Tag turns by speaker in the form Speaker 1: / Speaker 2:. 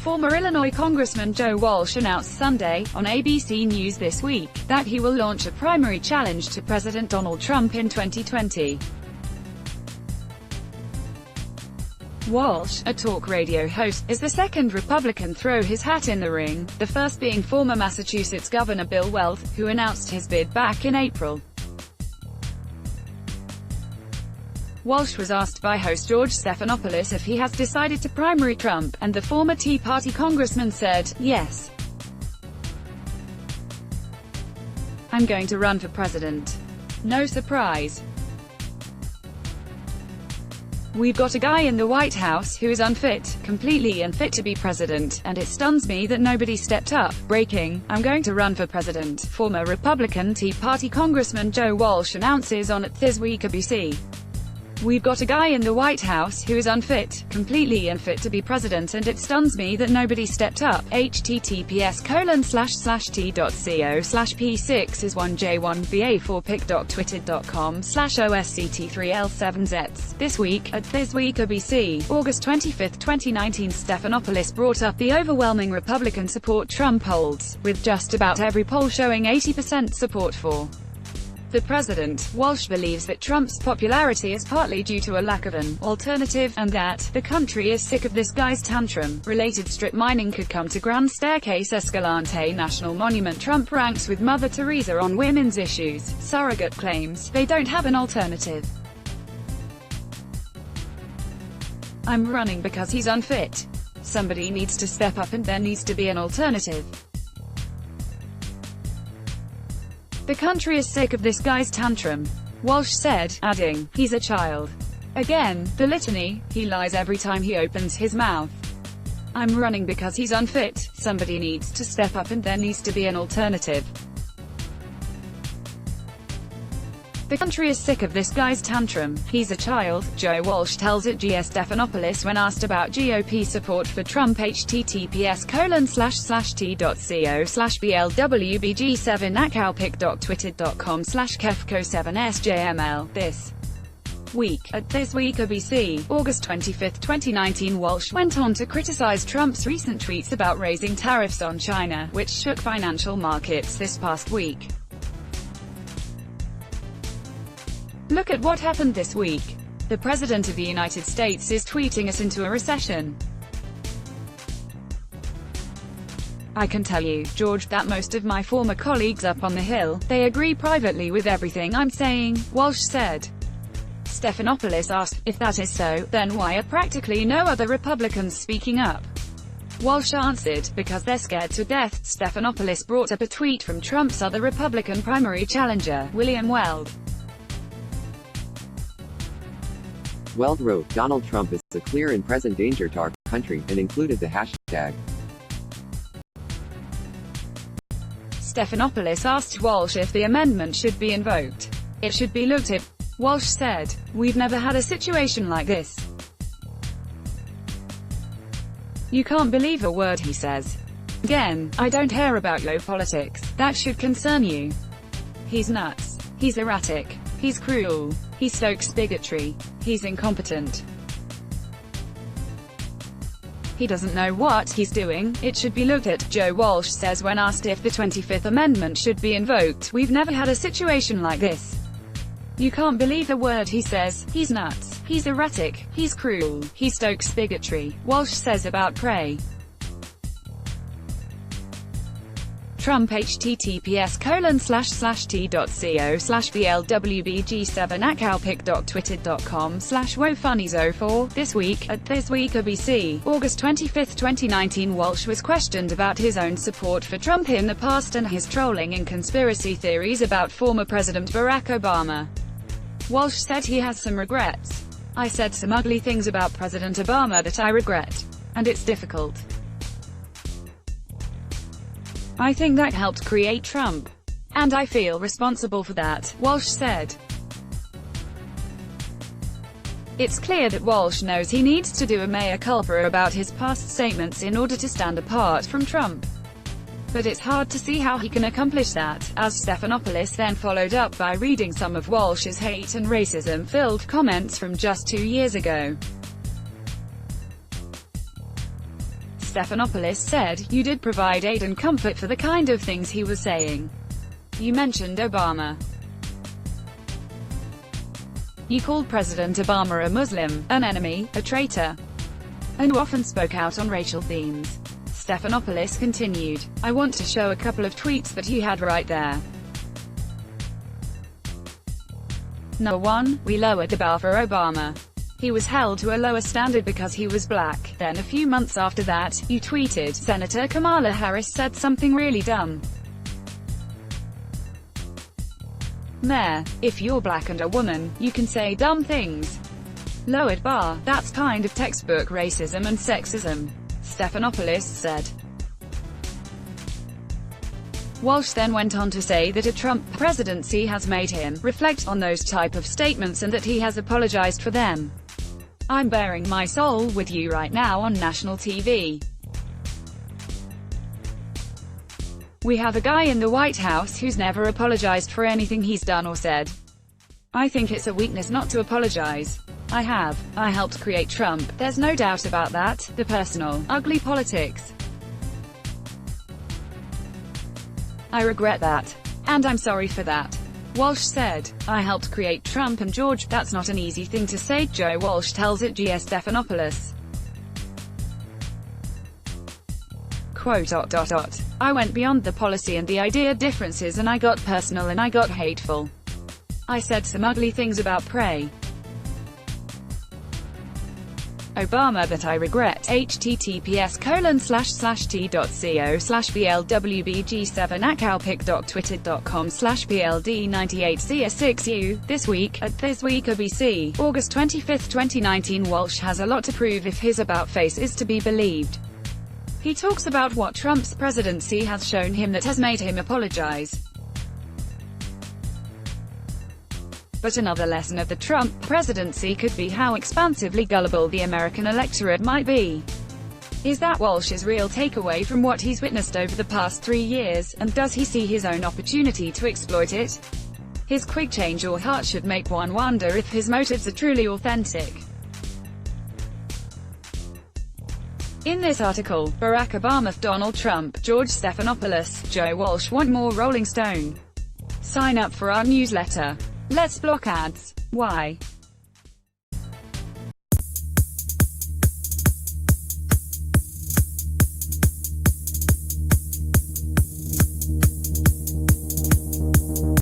Speaker 1: Former Illinois Congressman Joe Walsh announced Sunday, on ABC News This Week, that he will launch a primary challenge to President Donald Trump in 2020. Walsh, a talk radio host, is the second Republican to throw his hat in the ring, the first being former Massachusetts Governor Bill Weld, who announced his bid back in April. Walsh was asked by host George Stephanopoulos if he has decided to primary Trump, and the former Tea Party congressman said, "Yes. I'm going to run for president. No surprise. We've got a guy in the White House who is unfit, completely unfit to be president, and it stuns me that nobody stepped up." Breaking, "I'm going to run for president," former Republican Tea Party Congressman Joe Walsh announces on This Week ABC. "We've got a guy in the White House who is unfit, completely unfit to be president, and it stuns me that nobody stepped up." https://t.co/p6 is 1j1va4pic.twitter.com/osct3l7zets. This week, at This Week ABC, August 25, 2019, Stephanopoulos brought up the overwhelming Republican support Trump holds, with just about every poll showing 80% support for the president. Walsh believes that Trump's popularity is partly due to a lack of an alternative, and that the country is sick of this guy's tantrum. Related: strip mining could come to Grand Staircase Escalante National Monument. Trump ranks with Mother Teresa on women's issues. Surrogate claims they don't have an alternative. "I'm running because he's unfit. Somebody needs to step up and there needs to be an alternative. The country is sick of this guy's tantrum," Walsh said, adding, "He's a child. Again, the litany, he lies every time he opens his mouth. I'm running because he's unfit. Somebody needs to step up and there needs to be an alternative. The country is sick of this guy's tantrum. He's a child," Joe Walsh tells it GS Stephanopoulos when asked about GOP support for Trump. https://t.co/blwbg7@calpic.twitter.com/kefco7sjml. This week, at This Week ABC, August 25, 2019, Walsh went on to criticize Trump's recent tweets about raising tariffs on China, which shook financial markets this past week. "Look at what happened this week. The President of the United States is tweeting us into a recession. I can tell you, George, that most of my former colleagues up on the Hill, they agree privately with everything I'm saying," Walsh said. Stephanopoulos asked, "If that is so, then why are practically no other Republicans speaking up?" Walsh answered, "Because they're scared to death." Stephanopoulos brought up a tweet from Trump's other Republican primary challenger, William Weld.
Speaker 2: Weld wrote, "Donald Trump is a clear and present danger to our country," and included the hashtag.
Speaker 1: Stephanopoulos asked Walsh if the amendment should be invoked. "It should be looked at," Walsh said. "We've never had a situation like this. You can't believe a word he says. Again, I don't care about low politics. That should concern you. He's nuts. He's erratic. He's cruel. He stokes bigotry. He's incompetent. He doesn't know what he's doing. It should be looked at," Joe Walsh says when asked if the 25th Amendment should be invoked. "We've never had a situation like this. You can't believe a word he says. He's nuts. He's erratic. He's cruel. He stokes bigotry," Walsh says about Prey. Trump https://t.co/blwbg7@calpic.twitter.com/wofunnies04. This week, at This Week ABC, August 25, 2019, Walsh was questioned about his own support for Trump in the past and his trolling and conspiracy theories about former President Barack Obama. Walsh said he has some regrets. "I said some ugly things about President Obama that I regret. And it's difficult. I think that helped create Trump. And I feel responsible for that," Walsh said. It's clear that Walsh knows he needs to do a mea culpa about his past statements in order to stand apart from Trump. But it's hard to see how he can accomplish that, as Stephanopoulos then followed up by reading some of Walsh's hate and racism-filled comments from just 2 years ago. Stephanopoulos said, "You did provide aid and comfort for the kind of things he was saying. You mentioned Obama. You called President Obama a Muslim, an enemy, a traitor, and you often spoke out on racial themes." Stephanopoulos continued, "I want to show a couple of tweets that you had right there. Number 1, we lowered the bar for Obama. He was held to a lower standard because he was black. Then a few months after that, you tweeted, Senator Kamala Harris said something really dumb. There, if you're black and a woman, you can say dumb things. Lowered bar, that's kind of textbook racism and sexism," Stephanopoulos said. Walsh then went on to say that a Trump presidency has made him reflect on those type of statements and that he has apologized for them. "I'm bearing my soul with you right now on national TV. We have a guy in the White House who's never apologized for anything he's done or said. I think it's a weakness not to apologize. I have. I helped create Trump, there's no doubt about that. The personal, ugly politics. I regret that. And I'm sorry for that." Walsh said, "I helped create Trump and George, that's not an easy thing to say," Joe Walsh tells it GS Stephanopoulos. Quote, "I went beyond the policy and the idea differences and I got personal and I got hateful. I said some ugly things about Obama that I regret." https://t.co/blwbg7@cowpick.twitter.com/pld98cs6u. This week, at This Week ABC, August 25, 2019 Walsh has a lot to prove if his about-face is to be believed. He talks about what Trump's presidency has shown him that has made him apologize. But another lesson of the Trump presidency could be how expansively gullible the American electorate might be. Is that Walsh's real takeaway from what he's witnessed over the past 3 years, and does he see his own opportunity to exploit it? His quick change or heart should make one wonder if his motives are truly authentic. In this article, Barack Obama, Donald Trump, George Stephanopoulos, Joe Walsh. Want more Rolling Stone? Sign up for our newsletter. Let's block ads. Why?